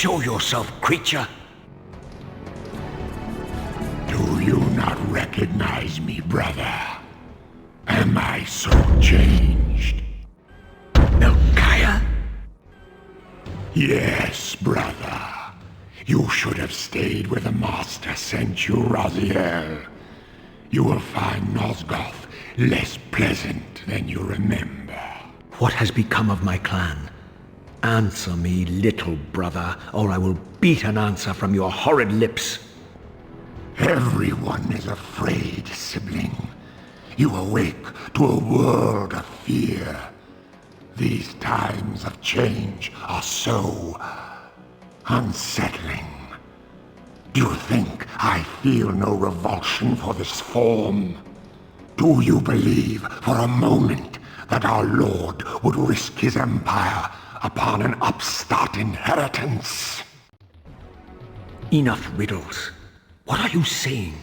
Show yourself, creature! Do you not recognize me, brother? Am I so changed? Melchiah? Yes, brother. You should have stayed where the Master sent you, Raziel. You will find Nosgoth less pleasant than you remember. What has become of my clan? Answer me, little brother, or I will beat an answer from your horrid lips. Everyone is afraid, sibling. You awake to a world of fear. These times of change are so unsettling. Do you think I feel no revulsion for this form? Do you believe for a moment that our Lord would risk his empire upon an upstart inheritance? Enough riddles. What are you saying?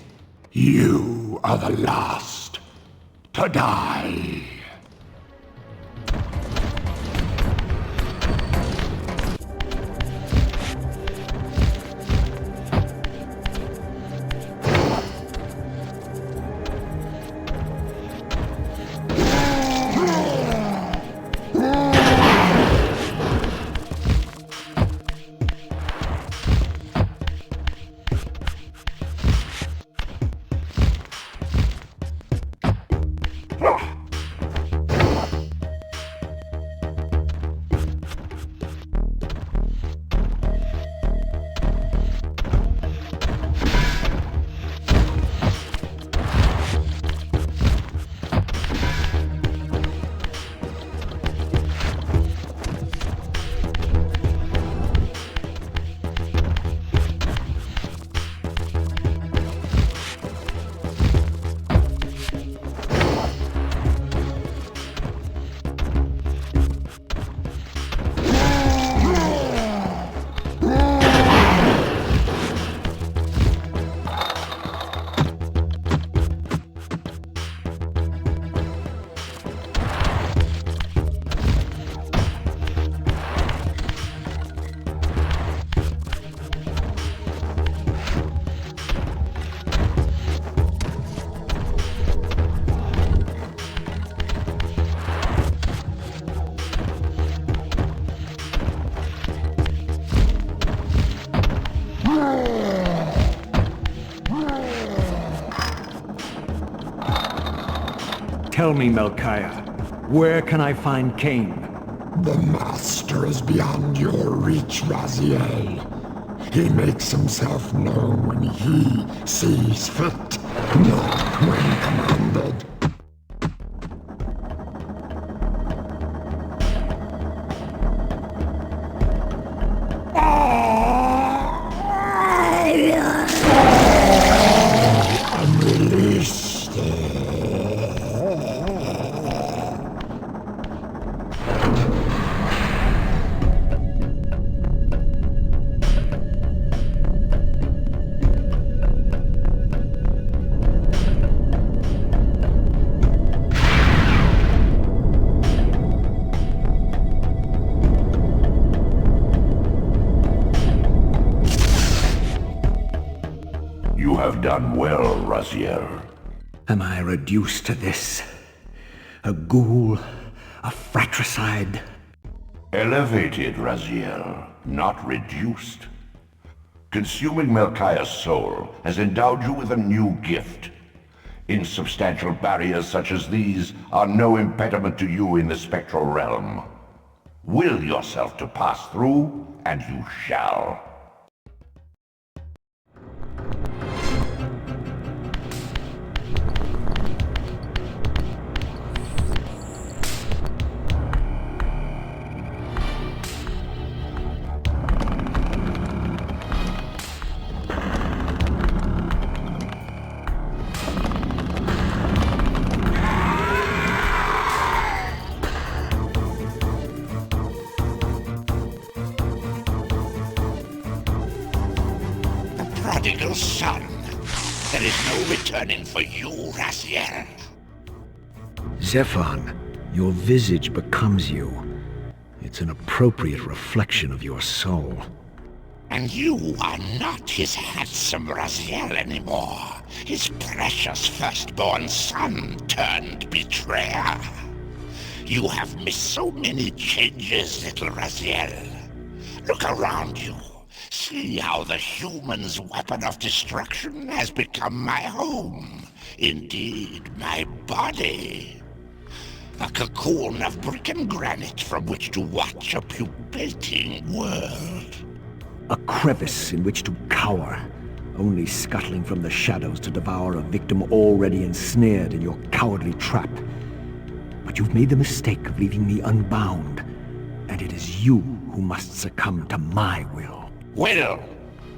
You are the last to die. Tell me, Melchiah, where can I find Kain? The Master is beyond your reach, Raziel. He makes himself known when he sees fit, not when commanded. I'm released. You have done well, Raziel. Am I reduced to this? A ghoul? A fratricide? Elevated, Raziel, not reduced. Consuming Melchiah's soul has endowed you with a new gift. Insubstantial barriers such as these are no impediment to you in the spectral realm. Will yourself to pass through, and you shall. Prodigal son. There is no returning for you, Raziel. Zephon, your visage becomes you. It's an appropriate reflection of your soul. And you are not his handsome Raziel anymore. His precious firstborn son turned betrayer. You have missed so many changes, little Raziel. Look around you. See how the human's weapon of destruction has become my home. Indeed, my body. A cocoon of brick and granite from which to watch a pupating world. A crevice in which to cower, only scuttling from the shadows to devour a victim already ensnared in your cowardly trap. But you've made the mistake of leaving me unbound, and it is you who must succumb to my will. Will,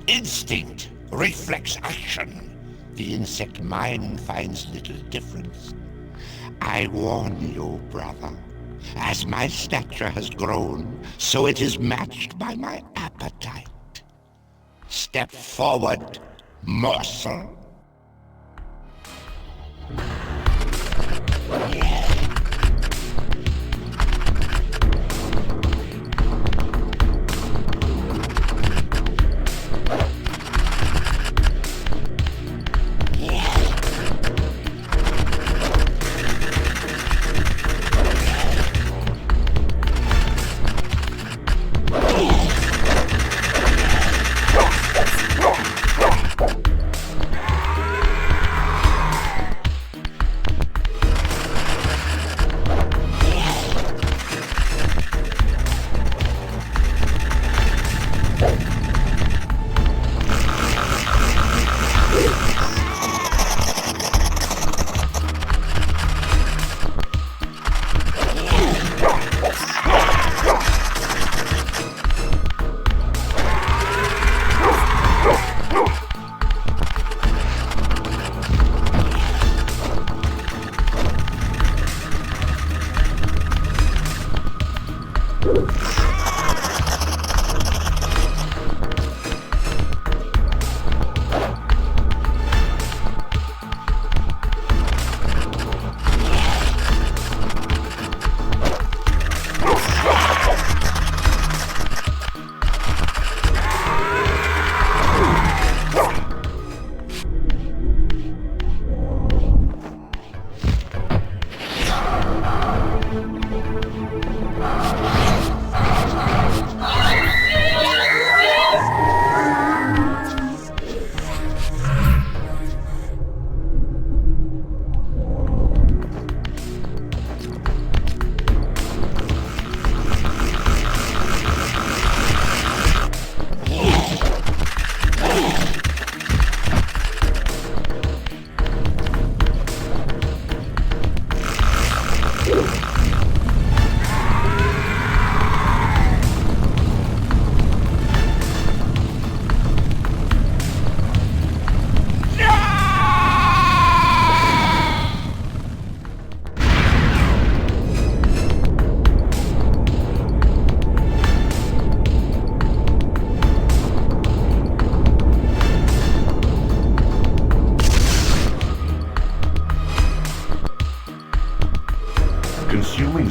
instinct, reflex action. The insect mind finds little difference. I warn you, brother. As my stature has grown, so it is matched by my appetite. Step forward, morsel.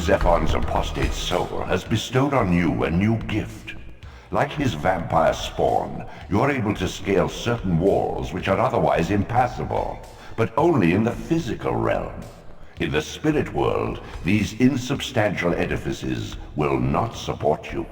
Zephon's apostate soul has bestowed on you a new gift. Like his vampire spawn, you're able to scale certain walls which are otherwise impassable, but only in the physical realm. In the spirit world, these insubstantial edifices will not support you.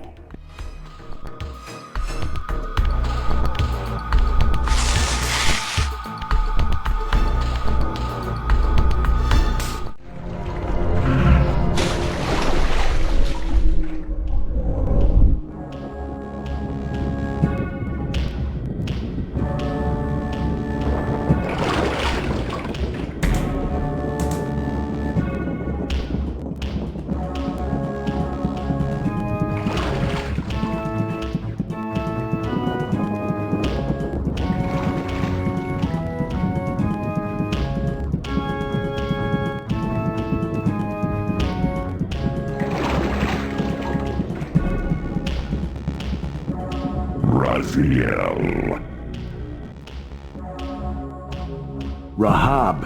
Raziel. Rahab,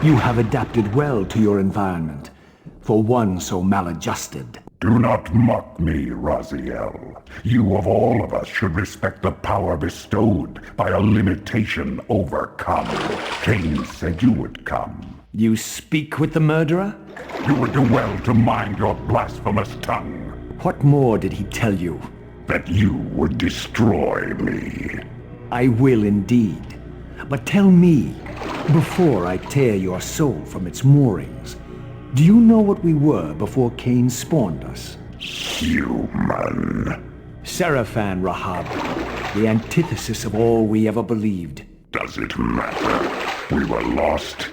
you have adapted well to your environment, for one so maladjusted. Do not mock me, Raziel. You of all of us should respect the power bestowed by a limitation overcome. Kain said you would come. You speak with the murderer? You would do well to mind your blasphemous tongue. What more did he tell you? That you would destroy me. I will indeed. But tell me, before I tear your soul from its moorings, do you know what we were before Kain spawned us? Human. Zephon, Rahab, the antithesis of all we ever believed. Does it matter? We were lost.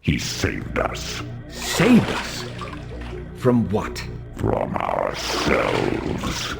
He saved us. Saved us? From what? From ourselves.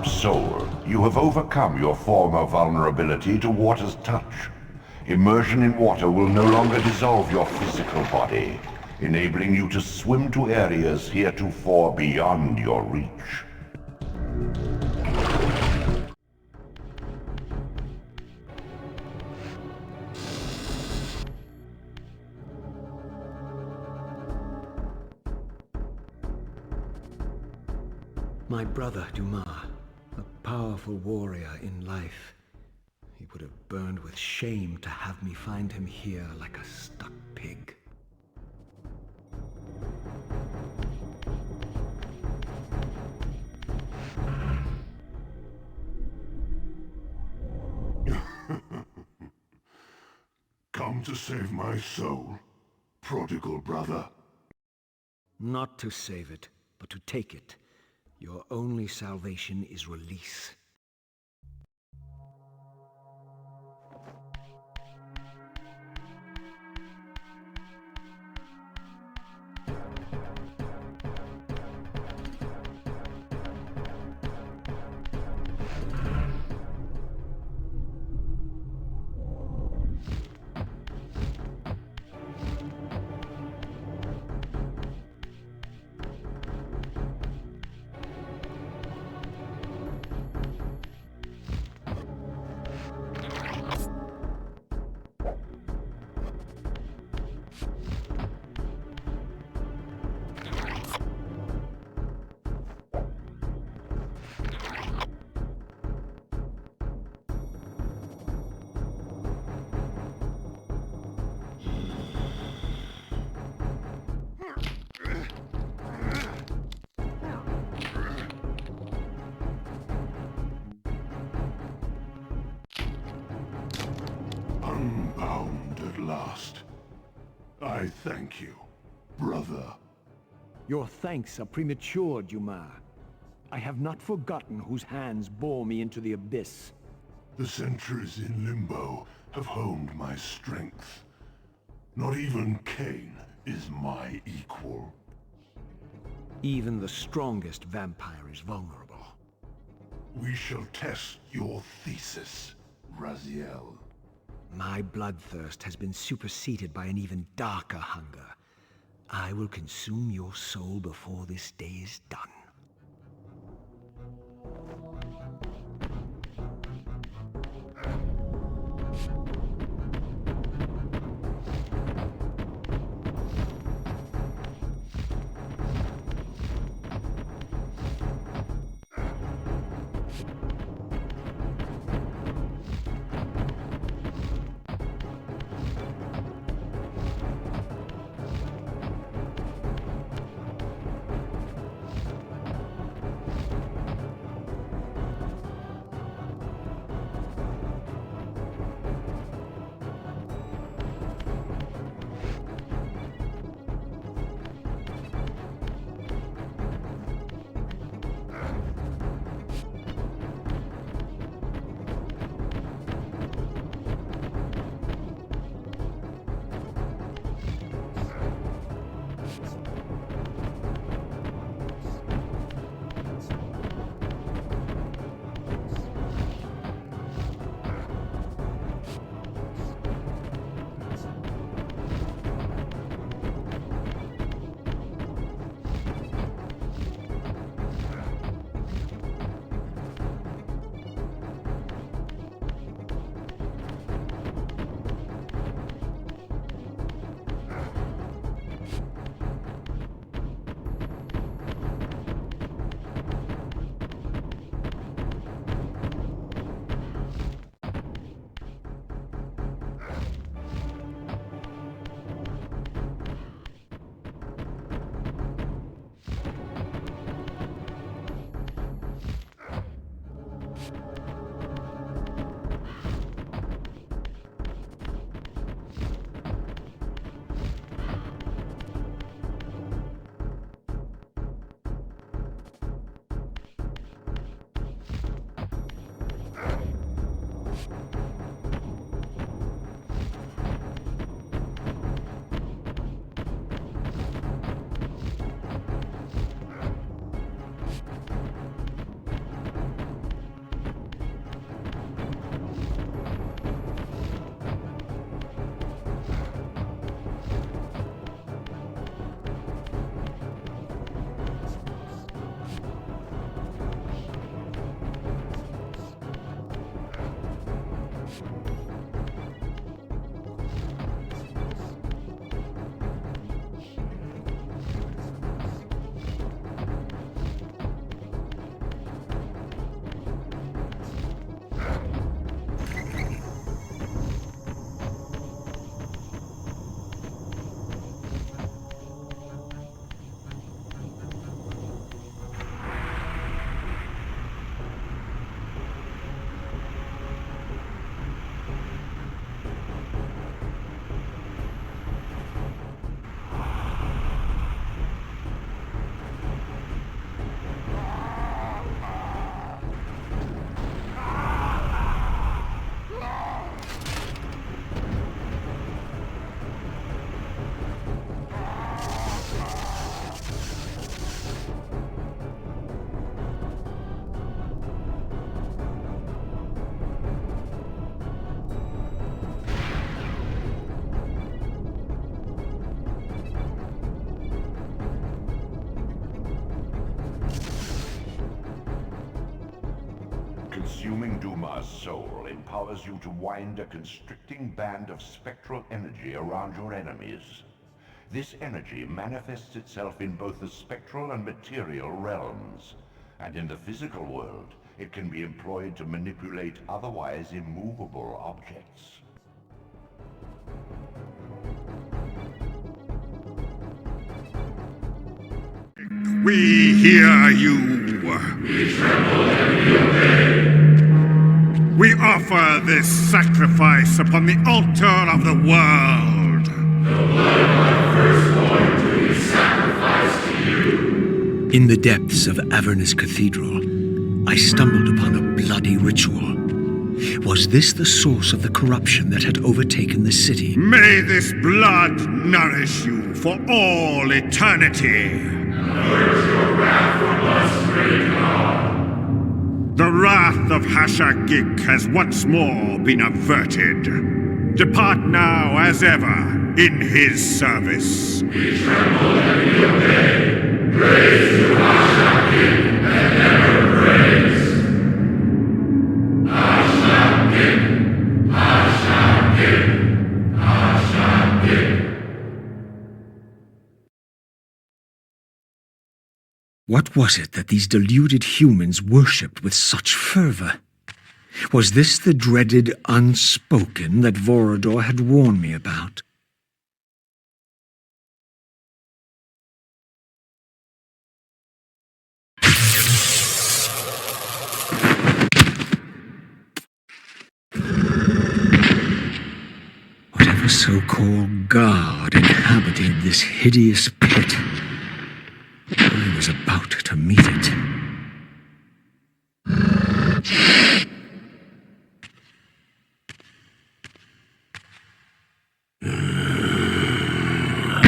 Soul, you have overcome your former vulnerability to water's touch. Immersion in water will no longer dissolve your physical body, enabling you to swim to areas heretofore beyond your reach. My brother, Dumah, a powerful warrior in life. He would have burned with shame to have me find him here like a stuck pig. Come to save my soul, prodigal brother. Not to save it, but to take it. Your only salvation is release. Unbound at last. I thank you, brother. Your thanks are premature, Dumah. I have not forgotten whose hands bore me into the abyss. The centuries in limbo have honed my strength. Not even Kain is my equal. Even the strongest vampire is vulnerable. We shall test your thesis, Raziel. My bloodthirst has been superseded by an even darker hunger. I will consume your soul before this day is done. Consuming Dumah's soul empowers you to wind a constricting band of spectral energy around your enemies. This energy manifests itself in both the spectral and material realms, and in the physical world, it can be employed to manipulate otherwise immovable objects. We hear you. We tremble and we obey. We offer this sacrifice upon the altar of the world. The blood of our firstborn do we sacrifice to you. In the depths of Avernus Cathedral, I stumbled upon a bloody ritual. Was this the source of the corruption that had overtaken the city? May this blood nourish you for all eternity. Avert your wrath from us, great God. The wrath of Hashagik has once more been averted. Depart now as ever in his service. We tremble and we obey. Praise to Hashagik and never praise. Hashagik, Hashagik, Hashagik. What was it that these deluded humans worshipped with such fervor? Was this the dreaded unspoken that Vorador had warned me about? Whatever so-called god inhabited this hideous pit, I was about to meet it.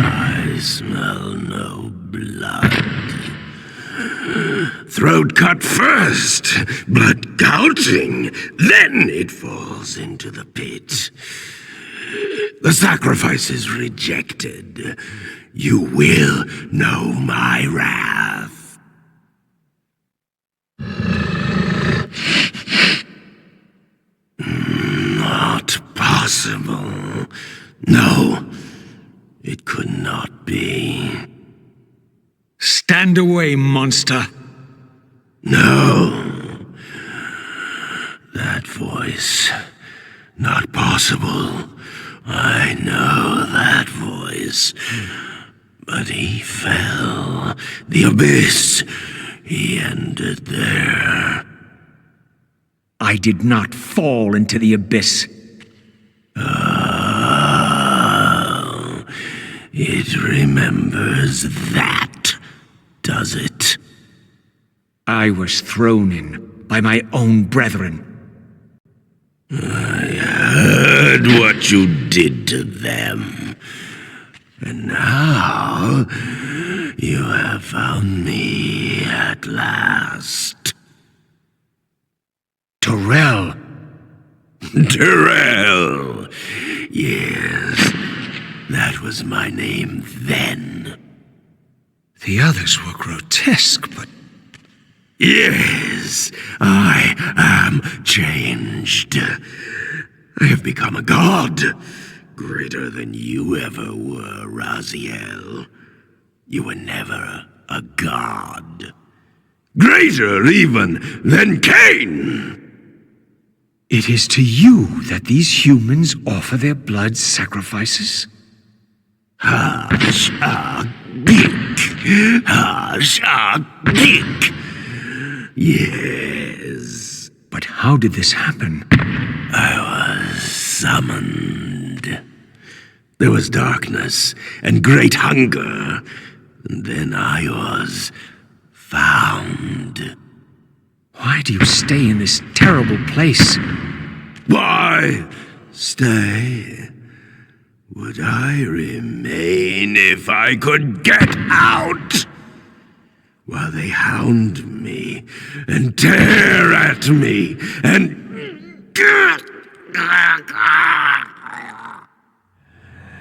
I smell no blood. Throat cut first, blood gouting, then it falls into the pit. The sacrifice is rejected. You will know my wrath. Not possible. No, it could not be. Stand away, monster! No. That voice. Not possible. I know that voice. But he fell. The abyss. He ended there. I did not fall into the abyss. Oh, it remembers that, does it? I was thrown in by my own brethren. I heard what you did to them. And now, you have found me at last. Turel! Turel! Yes, that was my name then. The others were grotesque, but... Yes, I am changed. I have become a god, greater than you ever were, Raziel. You were never a god. Greater even than Kain! It is to you that these humans offer their blood sacrifices? Hashagik! Hashagik! Yes. But how did this happen? I was summoned. There was darkness and great hunger. And then I was found. Why do you stay in this terrible place? Why stay? Would I remain if I could get out? While they hound me and tear at me and...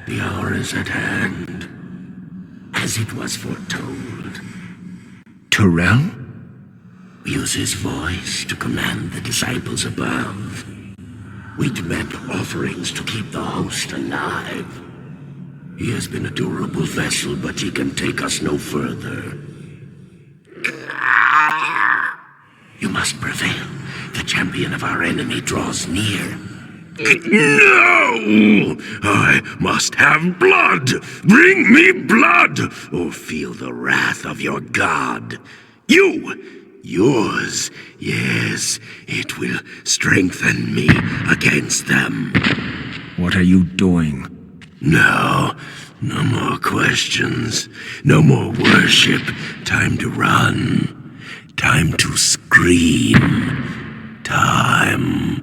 The hour is at hand, as it was foretold. Turel? Use his voice to command the disciples above. We demand offerings to keep the host alive. He has been a durable vessel, but he can take us no further. You must prevail. The champion of our enemy draws near. No! I must have blood! Bring me blood! Or feel the wrath of your god. Yours. Yes, it will strengthen me against them. What are you doing? No more questions. No more worship. Time to run. Time to scream. Time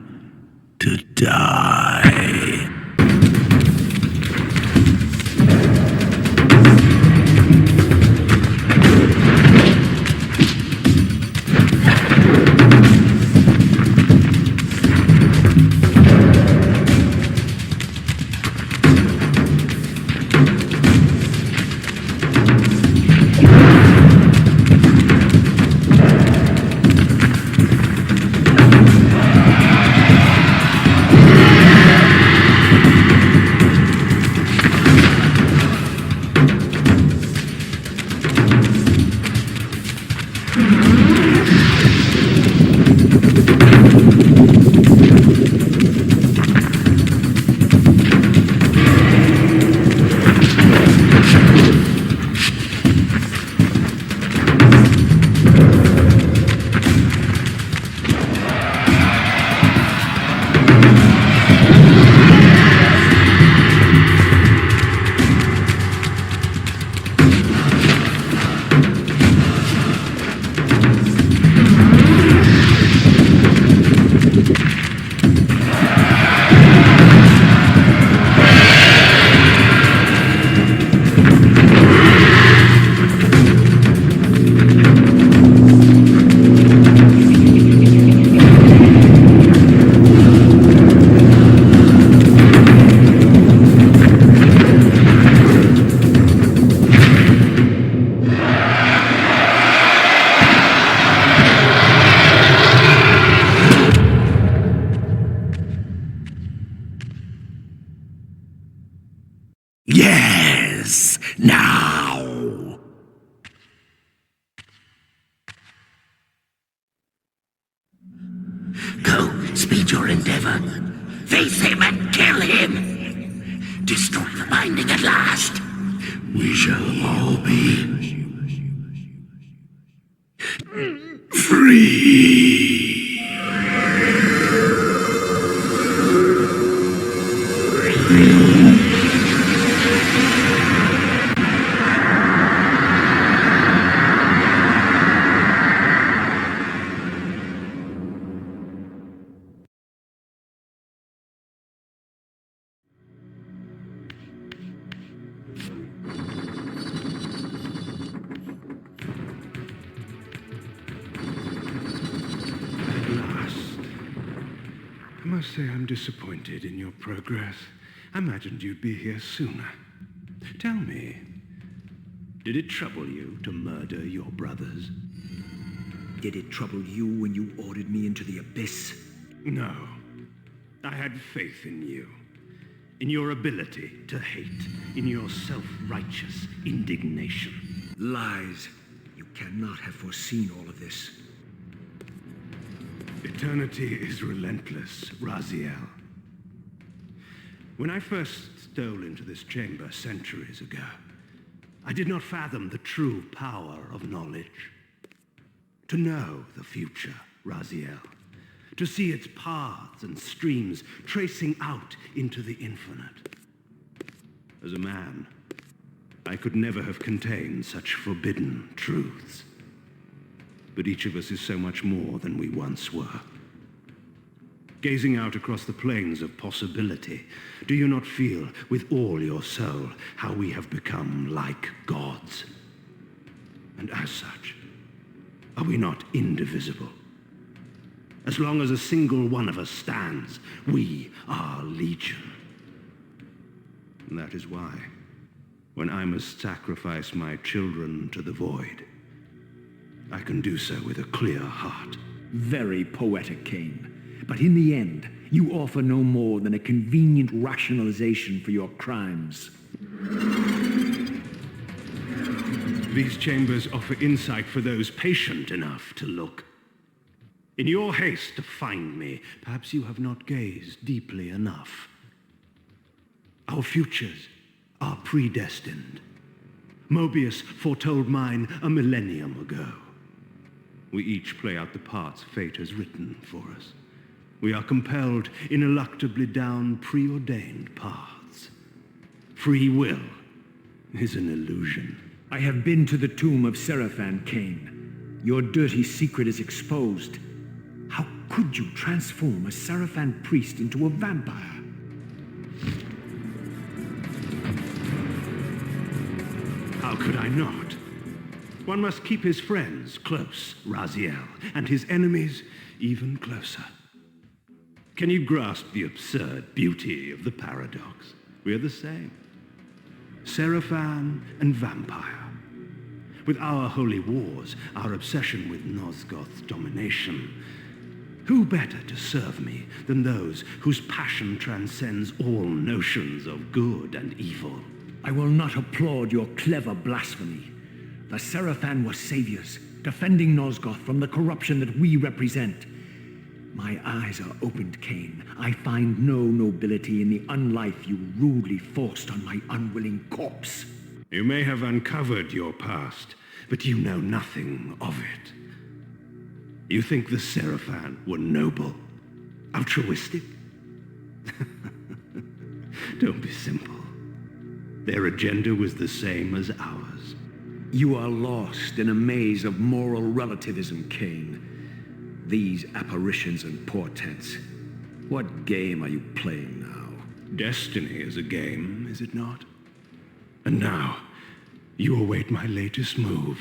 to die. Yes, now! Go, speed your endeavor. Face him and kill him! Destroy the binding at last! We shall all be free! I must say I'm disappointed in your progress. I imagined you'd be here sooner. Tell me, did it trouble you to murder your brothers? Did it trouble you when you ordered me into the abyss? No. I had faith in you. In your ability to hate. In your self-righteous indignation. Lies. You cannot have foreseen all of this. Eternity is relentless, Raziel. When I first stole into this chamber centuries ago, I did not fathom the true power of knowledge. To know the future, Raziel. To see its paths and streams tracing out into the infinite. As a man, I could never have contained such forbidden truths. But each of us is so much more than we once were. Gazing out across the plains of possibility, do you not feel with all your soul how we have become like gods? And as such, are we not indivisible? As long as a single one of us stands, we are legion. And that is why, when I must sacrifice my children to the void, I can do so with a clear heart. Very poetic, Kain. But in the end, you offer no more than a convenient rationalization for your crimes. These chambers offer insight for those patient enough to look. In your haste to find me, perhaps you have not gazed deeply enough. Our futures are predestined. Mobius foretold mine a millennium ago. We each play out the parts fate has written for us. We are compelled ineluctably down preordained paths. Free will is an illusion. I have been to the tomb of Zephon, Kain. Your dirty secret is exposed. How could you transform a Seraphan priest into a vampire? How could I not? One must keep his friends close, Raziel, and his enemies even closer. Can you grasp the absurd beauty of the paradox? We're the same. Seraphan and vampire. With our holy wars, our obsession with Nosgoth's domination, who better to serve me than those whose passion transcends all notions of good and evil? I will not applaud your clever blasphemy. The Seraphan were saviors, defending Nosgoth from the corruption that we represent. My eyes are opened, Kain. I find no nobility in the unlife you rudely forced on my unwilling corpse. You may have uncovered your past, but you know nothing of it. You think the Seraphan were noble, altruistic? Don't be simple. Their agenda was the same as ours. You are lost in a maze of moral relativism, Kain. These apparitions and portents. What game are you playing now? Destiny is a game, is it not? And now, you await my latest move.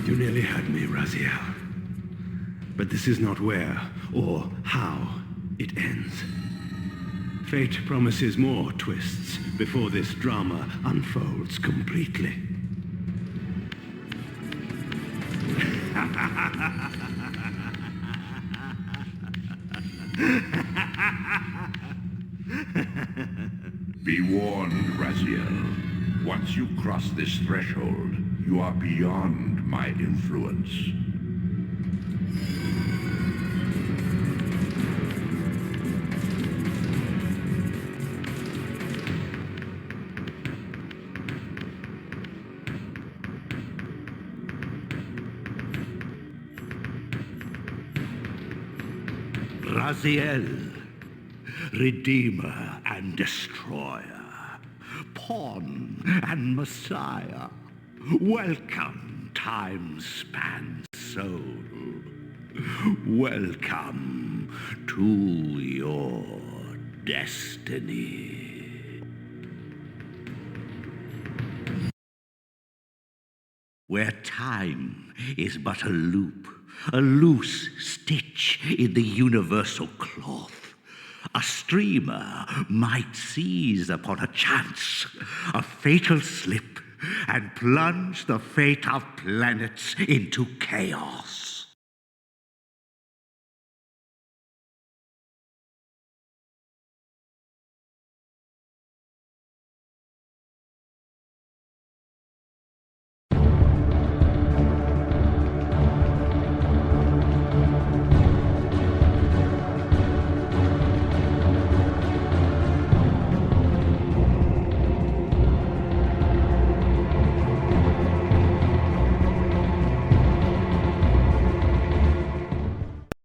You nearly had me, Raziel. But this is not where or how it ends. Fate promises more twists before this drama unfolds completely. Be warned, Raziel. Once you cross this threshold, you are beyond my influence. Raziel, Redeemer and Destroyer, Pawn and Messiah, welcome, time-span soul. Welcome to your destiny. Where time is but a loop, a loose stitch in the universal cloth, a streamer might seize upon a chance, a fatal slip, and plunge the fate of planets into chaos.